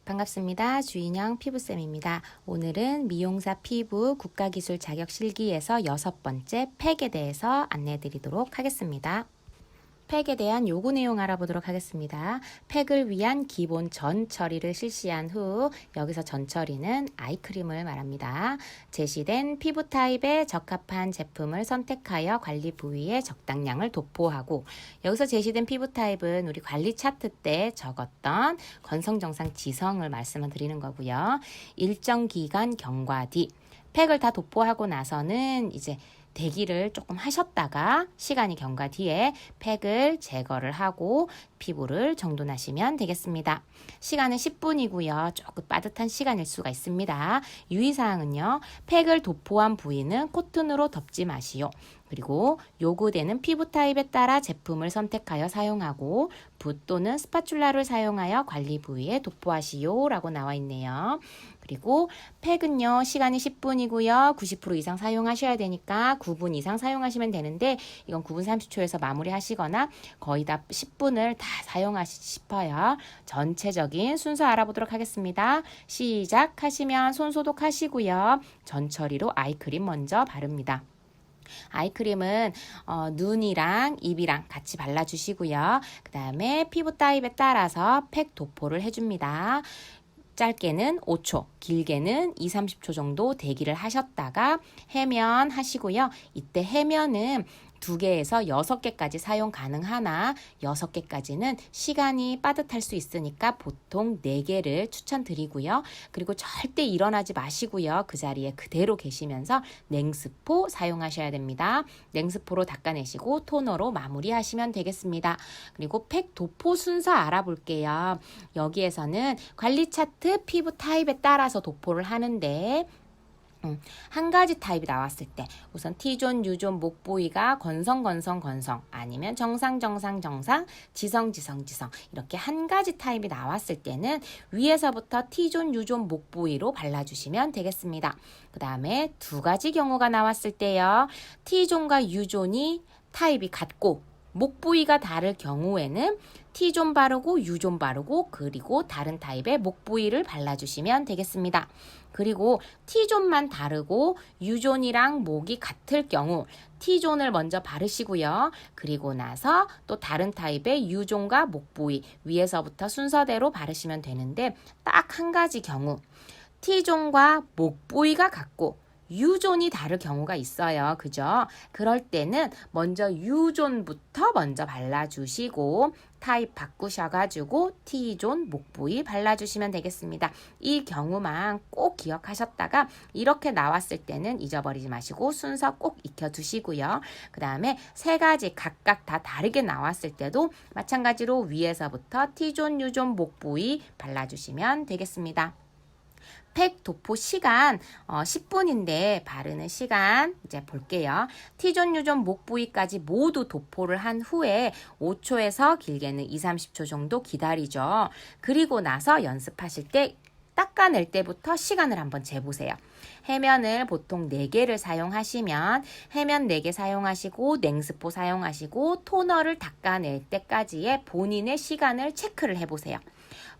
반갑습니다. 주인영 피부쌤입니다. 오늘은 미용사 피부 국가기술 자격 실기에서 6번째 팩에 대해서 안내해 드리도록 하겠습니다. 팩에 대한 요구 내용 알아보도록 하겠습니다. 팩을 위한 기본 전 처리를 실시한 후 여기서 전 처리는 아이크림을 말합니다. 제시된 피부 타입에 적합한 제품을 선택하여 관리 부위에 적당량을 도포하고 여기서 제시된 피부 타입은 우리 관리 차트 때 적었던 건성, 정상, 지성을 말씀을 드리는 거고요. 일정 기간 경과 뒤 팩을 다 도포하고 나서는 이제 대기를 조금 하셨다가 시간이 경과 뒤에 팩을 제거를 하고 피부를 정돈하시면 되겠습니다. 시간은 10분이고요. 조금 빠듯한 시간일 수가 있습니다. 유의사항은요. 팩을 도포한 부위는 코튼으로 덮지 마시오. 그리고 요구되는 피부 타입에 따라 제품을 선택하여 사용하고 붓 또는 스파츌라를 사용하여 관리 부위에 도포하시오 라고 나와 있네요. 그리고 팩은요 시간이 10분이고요 90% 이상 사용하셔야 되니까 9분 이상 사용하시면 되는데 이건 9분 30초에서 마무리 하시거나 거의 다 10분을 다 사용하시고 싶어요. 전체적인 순서 알아보도록 하겠습니다. 시작하시면 손 소독하시고요. 전 처리로 아이크림 먼저 바릅니다. 아이크림은 눈이랑 입이랑 같이 발라주시고요. 그 다음에 피부 타입에 따라서 팩 도포를 해줍니다. 짧게는 5초, 길게는 2, 30초 정도 대기를 하셨다가 해면 하시고요. 이때 해면은 2개에서 6개까지 사용 가능하나 6개까지는 시간이 빠듯할 수 있으니까 보통 4개를 추천드리고요. 그리고 절대 일어나지 마시고요. 그 자리에 그대로 계시면서 냉스포 사용하셔야 됩니다. 냉스포로 닦아내시고 토너로 마무리하시면 되겠습니다. 그리고 팩 도포 순서 알아볼게요. 여기에서는 관리 차트 피부 타입에 따라서 도포를 하는데 한 가지 타입이 나왔을 때 우선 T존, U존, 목 부위가 건성 아니면 정상 지성 이렇게 한 가지 타입이 나왔을 때는 위에서부터 T존, U존, 목 부위로 발라주시면 되겠습니다. 그 다음에 2가지 경우가 나왔을 때요. T존과 U존이 타입이 같고 목 부위가 다를 경우에는 T존 바르고 U존 바르고 그리고 다른 타입의 목 부위를 발라주시면 되겠습니다. 그리고 T존만 다르고 U존이랑 목이 같을 경우 T존을 먼저 바르시고요. 그리고 나서 또 다른 타입의 U존과 목 부위 위에서부터 순서대로 바르시면 되는데 딱 한 가지 경우 T존과 목 부위가 같고 U존이 다를 경우가 있어요. 그죠? 그럴 때는 먼저 U존부터 먼저 발라주시고 타입 바꾸셔가지고 T존 목 부위 발라주시면 되겠습니다. 이 경우만 꼭 기억하셨다가 이렇게 나왔을 때는 잊어버리지 마시고 순서 꼭 익혀두시고요. 그 다음에 3가지 각각 다 다르게 나왔을 때도 마찬가지로 위에서부터 T존, U존 목 부위 발라주시면 되겠습니다. 팩 도포 시간 10분인데 바르는 시간 이제 볼게요. T존, U존, 목 부위까지 모두 도포를 한 후에 5초에서 길게는 2, 30초 정도 기다리죠. 그리고 나서 연습하실 때 닦아낼 때부터 시간을 한번 재보세요. 해면을 보통 4개를 사용하시면 해면 4개 사용하시고 냉스포 사용하시고 토너를 닦아낼 때까지의 본인의 시간을 체크를 해보세요.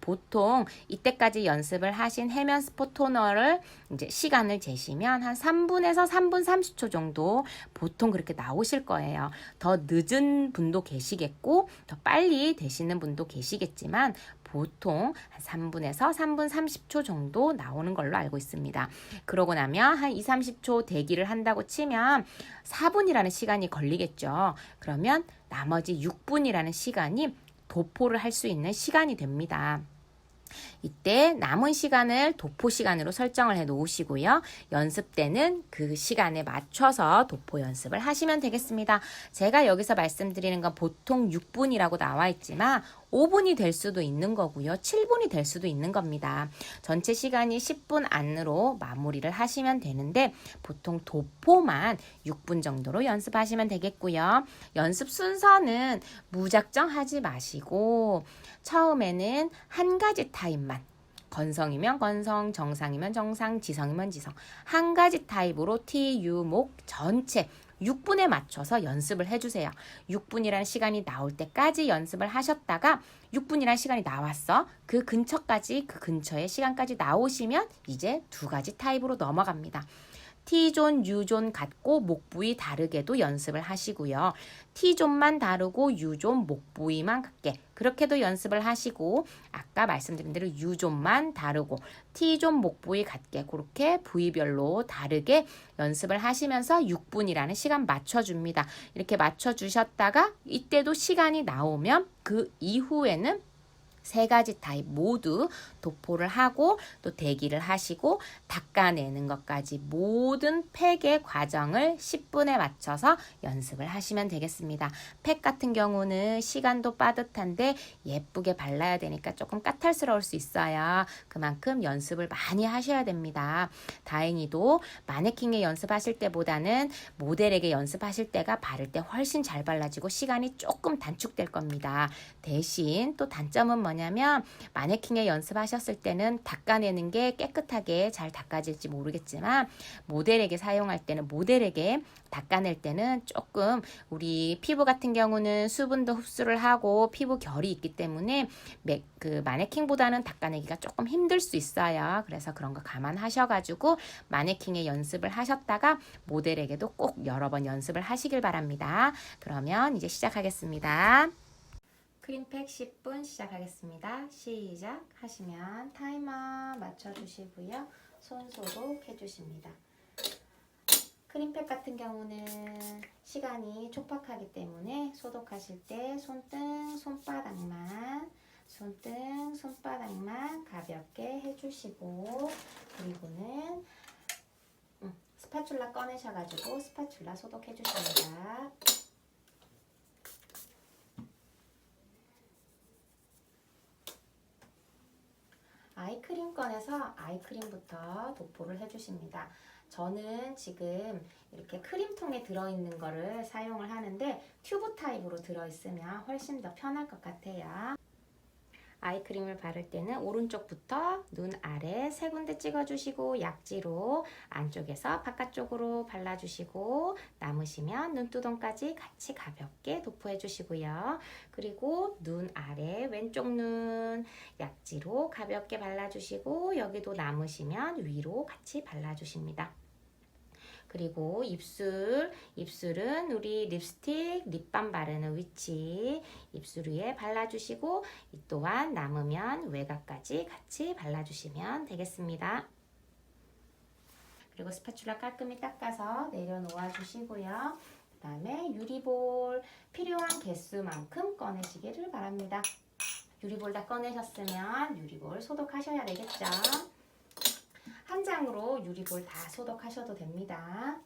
보통 이때까지 연습을 하신 해면 스포 토너를 이제 시간을 재시면 한 3분에서 3분 30초 정도 보통 그렇게 나오실 거예요. 더 늦은 분도 계시겠고 더 빨리 되시는 분도 계시겠지만 보통 한 3분에서 3분 30초 정도 나오는 걸로 알고 있습니다. 그러고 나면 한 2, 30초 대기를 한다고 치면 4분이라는 시간이 걸리겠죠. 그러면 나머지 6분이라는 시간이 도포를 할 수 있는 시간이 됩니다. 이때 남은 시간을 도포 시간으로 설정을 해 놓으시고요. 연습 때는 그 시간에 맞춰서 도포 연습을 하시면 되겠습니다. 제가 여기서 말씀드리는 건 보통 6분이라고 나와 있지만 5분이 될 수도 있는 거고요. 7분이 될 수도 있는 겁니다. 전체 시간이 10분 안으로 마무리를 하시면 되는데 보통 도포만 6분 정도로 연습하시면 되겠고요. 연습 순서는 무작정 하지 마시고 처음에는 한 가지 타입만 건성이면 건성, 정상이면 정상, 지성이면 지성. 한 가지 타입으로 티, 유, 목 전체 6분에 맞춰서 연습을 해주세요. 6분이라는 시간이 나올 때까지 연습을 하셨다가 6분이라는 시간이 나왔어. 그 근처까지, 그 근처의 시간까지 나오시면 이제 두 가지 타입으로 넘어갑니다. T존, U존 같고 목 부위 다르게도 연습을 하시고요. T존만 다르고 U존, 목 부위만 같게 그렇게도 연습을 하시고 아까 말씀드린 대로 U존만 다르고 T존, 목 부위 같게 그렇게 부위별로 다르게 연습을 하시면서 6분이라는 시간 맞춰줍니다. 이렇게 맞춰주셨다가 이때도 시간이 나오면 그 이후에는 세 가지 타입 모두 도포를 하고 또 대기를 하시고 닦아내는 것까지 모든 팩의 과정을 10분에 맞춰서 연습을 하시면 되겠습니다. 팩 같은 경우는 시간도 빠듯한데 예쁘게 발라야 되니까 조금 까탈스러울 수 있어요. 그만큼 연습을 많이 하셔야 됩니다. 다행히도 마네킹에 연습하실 때보다는 모델에게 연습하실 때가 바를 때 훨씬 잘 발라지고 시간이 조금 단축될 겁니다. 대신 또 단점은 뭐냐면 마네킹에 연습하셨을 때는 닦아내는 게 깨끗하게 잘 닦아질지 모르겠지만 모델에게 사용할 때는 모델에게 닦아낼 때는 조금 우리 피부 같은 경우는 수분도 흡수를 하고 피부 결이 있기 때문에 그 마네킹보다는 닦아내기가 조금 힘들 수 있어요. 그래서 그런 거 감안하셔가지고 마네킹에 연습을 하셨다가 모델에게도 꼭 여러 번 연습을 하시길 바랍니다. 그러면 이제 시작하겠습니다. 크림팩 10분 시작하겠습니다. 시작하시면 타이머 맞춰주시고요. 손 소독해 주십니다. 크림팩 같은 경우는 시간이 촉박하기 때문에 소독하실 때 손등, 손바닥만 가볍게 해주시고 그리고는 스파츌라 꺼내셔가지고 스파츌라 소독해 주십니다. 아이크림 꺼내서 아이크림부터 도포를 해주십니다. 저는 지금 이렇게 크림통에 들어있는 거를 사용을 하는데 튜브 타입으로 들어있으면 훨씬 더 편할 것 같아요. 아이크림을 바를 때는 오른쪽부터 눈 아래 세 군데 찍어주시고 약지로 안쪽에서 바깥쪽으로 발라주시고 남으시면 눈두덩까지 같이 가볍게 도포해 주시고요. 그리고 눈 아래 왼쪽 눈 약지로 가볍게 발라주시고 여기도 남으시면 위로 같이 발라주십니다. 그리고 입술은 우리 립스틱, 립밤 바르는 위치 입술 위에 발라주시고 이 또한 남으면 외곽까지 같이 발라주시면 되겠습니다. 그리고 스파츌라 깔끔히 닦아서 내려놓아 주시고요. 그 다음에 유리볼 필요한 개수만큼 꺼내시기를 바랍니다. 유리볼 다 꺼내셨으면 유리볼 소독하셔야 되겠죠. 한 장으로 유리볼 다 소독하셔도 됩니다.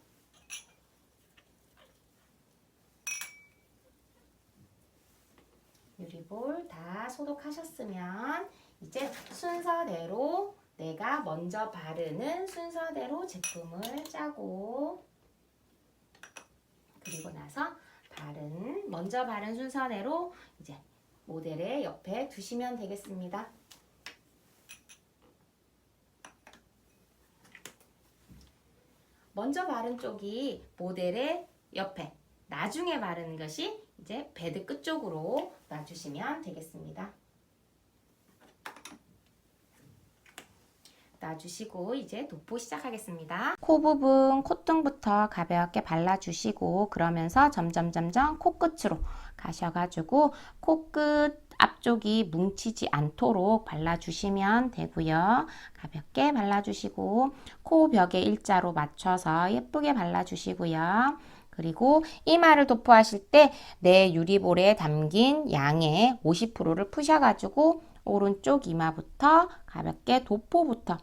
유리볼 다 소독하셨으면 이제 순서대로 내가 먼저 바르는 순서대로 제품을 짜고 그리고 나서 먼저 바른 순서대로 이제 모델의 옆에 두시면 되겠습니다. 먼저 바른 쪽이 모델의 옆에, 나중에 바르는 것이 이제 베드 끝쪽으로 놔주시면 되겠습니다. 놔주시고 이제 도포 시작하겠습니다. 코 부분, 콧등부터 가볍게 발라주시고 그러면서 점점 코끝으로 가셔가지고 코끝 앞쪽이 뭉치지 않도록 발라주시면 되고요. 가볍게 발라주시고 코 벽에 일자로 맞춰서 예쁘게 발라주시고요. 그리고 이마를 도포하실 때 내 유리볼에 담긴 양의 50%를 푸셔가지고 오른쪽 이마부터 가볍게 도포부터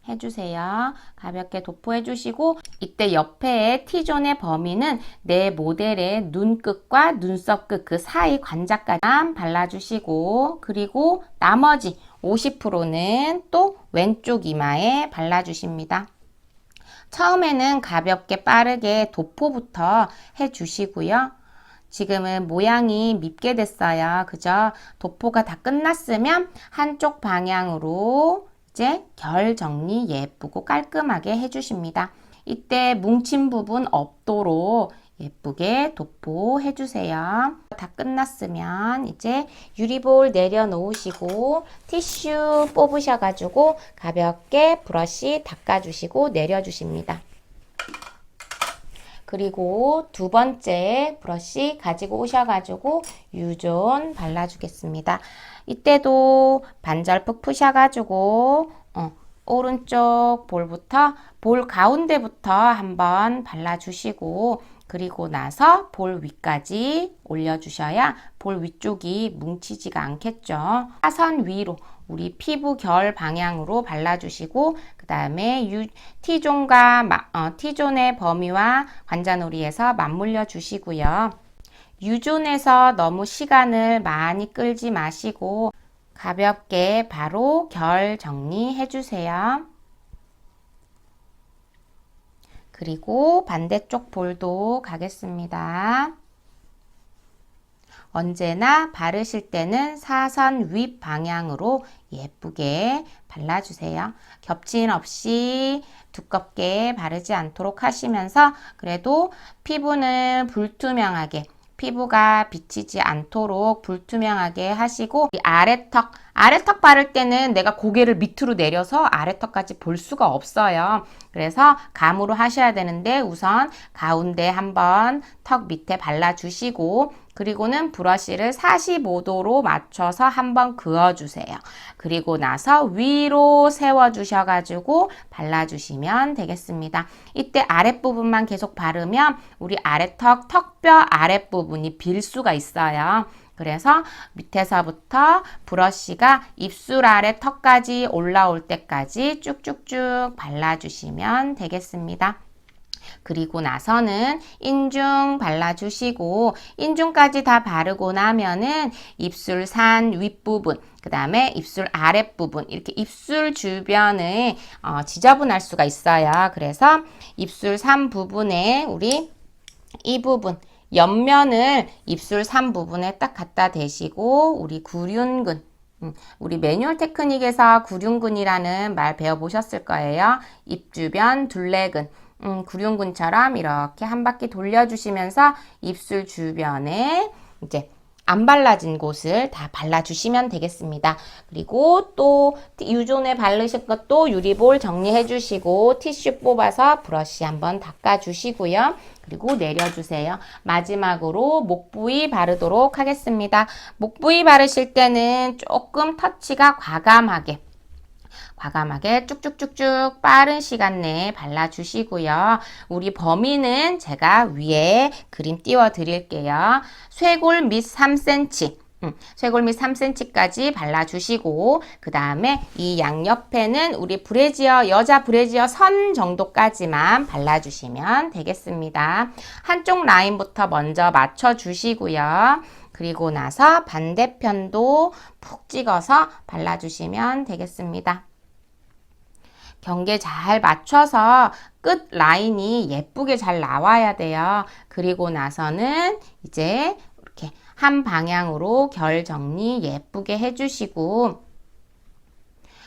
해주세요. 가볍게 도포해주시고 이때 옆에 T존의 범위는 내 모델의 눈끝과 눈썹 끝 그 사이 관자까지 발라주시고 그리고 나머지 50%는 또 왼쪽 이마에 발라주십니다. 처음에는 가볍게 빠르게 도포부터 해주시고요. 지금은 모양이 밉게 됐어요. 그죠? 도포가 다 끝났으면 한쪽 방향으로 이제 결 정리 예쁘고 깔끔하게 해주십니다. 이때 뭉친 부분 없도록 예쁘게 도포해 주세요. 다 끝났으면 이제 유리볼 내려놓으시고 티슈 뽑으셔가지고 가볍게 브러쉬 닦아주시고 내려주십니다. 그리고 두 번째 브러쉬 가지고 오셔가지고 유존 발라주겠습니다. 이때도 반절푹 푸셔가지고 오른쪽 볼부터 볼 가운데부터 한번 발라주시고 그리고 나서 볼 위까지 올려주셔야 볼 위쪽이 뭉치지가 않겠죠. 사선 위로 우리 피부 결 방향으로 발라주시고 그 다음에 T존의 범위와 관자놀이에서 맞물려 주시고요. U존에서 너무 시간을 많이 끌지 마시고 가볍게 바로 결 정리해 주세요. 그리고 반대쪽 볼도 가겠습니다. 언제나 바르실 때는 사선 윗 방향으로 예쁘게 발라주세요. 겹침 없이 두껍게 바르지 않도록 하시면서 그래도 피부는 불투명하게 피부가 비치지 않도록 불투명하게 하시고 아래턱 바를 때는 내가 고개를 밑으로 내려서 아래턱까지 볼 수가 없어요. 그래서 감으로 하셔야 되는데 우선 가운데 한번 턱 밑에 발라주시고 그리고는 브러쉬를 45도로 맞춰서 한번 그어주세요. 그리고 나서 위로 세워주셔가지고 발라주시면 되겠습니다. 이때 아랫부분만 계속 바르면 우리 아래턱, 턱뼈 아랫부분이 빌 수가 있어요. 그래서 밑에서부터 브러쉬가 입술 아래 턱까지 올라올 때까지 쭉쭉쭉 발라주시면 되겠습니다. 그리고 나서는 인중 발라주시고 인중까지 다 바르고 나면은 입술 산 윗부분 그 다음에 입술 아랫부분 이렇게 입술 주변을 지저분할 수가 있어요. 그래서 입술 산 부분에 우리 이 부분 옆면을 입술 산 부분에 딱 갖다 대시고 우리 구륜근 우리 매뉴얼 테크닉에서 구륜근이라는 말 배워보셨을 거예요. 입 주변 둘레근 구륜근처럼 이렇게 한 바퀴 돌려주시면서 입술 주변에 이제 안 발라진 곳을 다 발라주시면 되겠습니다. 그리고 또 유존에 바르실 것도 유리볼 정리해 주시고 티슈 뽑아서 브러쉬 한번 닦아주시고요. 그리고 내려주세요. 마지막으로 목 부위 바르도록 하겠습니다. 목 부위 바르실 때는 조금 터치가 과감하게 쭉쭉쭉쭉 빠른 시간 내에 발라주시고요. 우리 범위는 제가 위에 그림 띄워 드릴게요. 쇄골 밑 3cm 쇄골 밑 3cm까지 발라주시고 그 다음에 이 양옆에는 우리 브래지어 여자 브래지어 선 정도까지만 발라주시면 되겠습니다. 한쪽 라인부터 먼저 맞춰주시고요. 그리고 나서 반대편도 푹 찍어서 발라주시면 되겠습니다. 경계 잘 맞춰서 끝 라인이 예쁘게 잘 나와야 돼요. 그리고 나서는 이제 이렇게 한 방향으로 결 정리 예쁘게 해주시고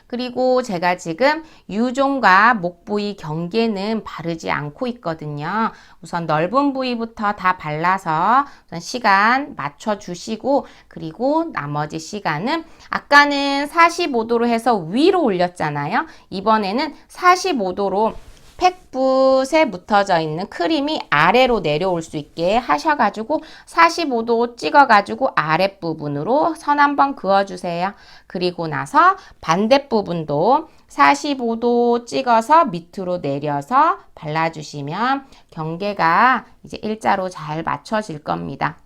그리고 제가 지금 유존과 목 부위 경계는 바르지 않고 있거든요. 우선 넓은 부위부터 다 발라서 우선 시간 맞춰주시고 그리고 나머지 시간은 아까는 45도로 해서 위로 올렸잖아요. 이번에는 45도로 팩붓에 묻어져 있는 크림이 아래로 내려올 수 있게 하셔가지고 45도 찍어가지고 아랫부분으로 선 한번 그어주세요. 그리고 나서 반대부분도 45도 찍어서 밑으로 내려서 발라주시면 경계가 이제 일자로 잘 맞춰질 겁니다.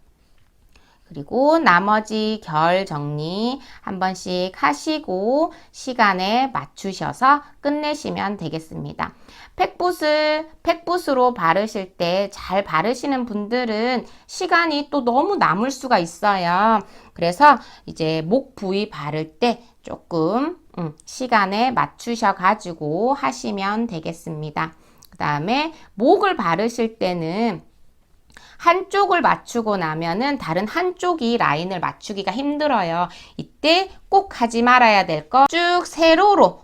그리고 나머지 결 정리 한 번씩 하시고 시간에 맞추셔서 끝내시면 되겠습니다. 팩붓으로 바르실 때 잘 바르시는 분들은 시간이 또 너무 남을 수가 있어요. 그래서 이제 목 부위 바를 때 조금 시간에 맞추셔 가지고 하시면 되겠습니다. 그 다음에 목을 바르실 때는 한쪽을 맞추고 나면은 다른 한쪽이 라인을 맞추기가 힘들어요. 이때 꼭 하지 말아야 될 거 쭉 세로로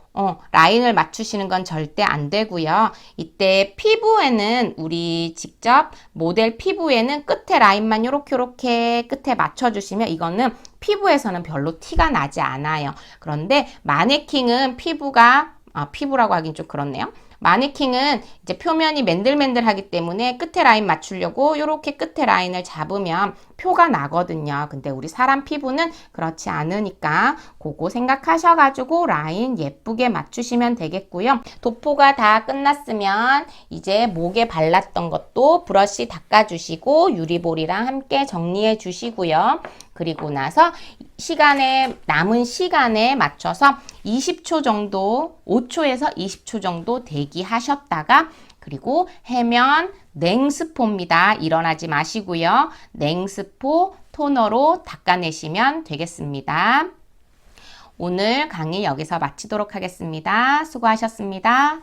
라인을 맞추시는 건 절대 안 되고요. 이때 피부에는 우리 직접 모델 피부에는 끝에 라인만 요렇게 끝에 맞춰주시면 이거는 피부에서는 별로 티가 나지 않아요. 그런데 마네킹은 피부라고 하긴 좀 그렇네요. 마네킹은 이제 표면이 맨들맨들하기 때문에 끝에 라인 맞추려고 이렇게 끝에 라인을 잡으면 표가 나거든요. 근데 우리 사람 피부는 그렇지 않으니까 그거 생각하셔가지고 라인 예쁘게 맞추시면 되겠고요. 도포가 다 끝났으면 이제 목에 발랐던 것도 브러쉬 닦아주시고 유리볼이랑 함께 정리해 주시고요. 그리고 나서 남은 시간에 맞춰서 20초 정도, 5초에서 20초 정도 대기하셨다가 그리고 해면 냉스포입니다. 일어나지 마시고요. 냉스포 토너로 닦아내시면 되겠습니다. 오늘 강의 여기서 마치도록 하겠습니다. 수고하셨습니다.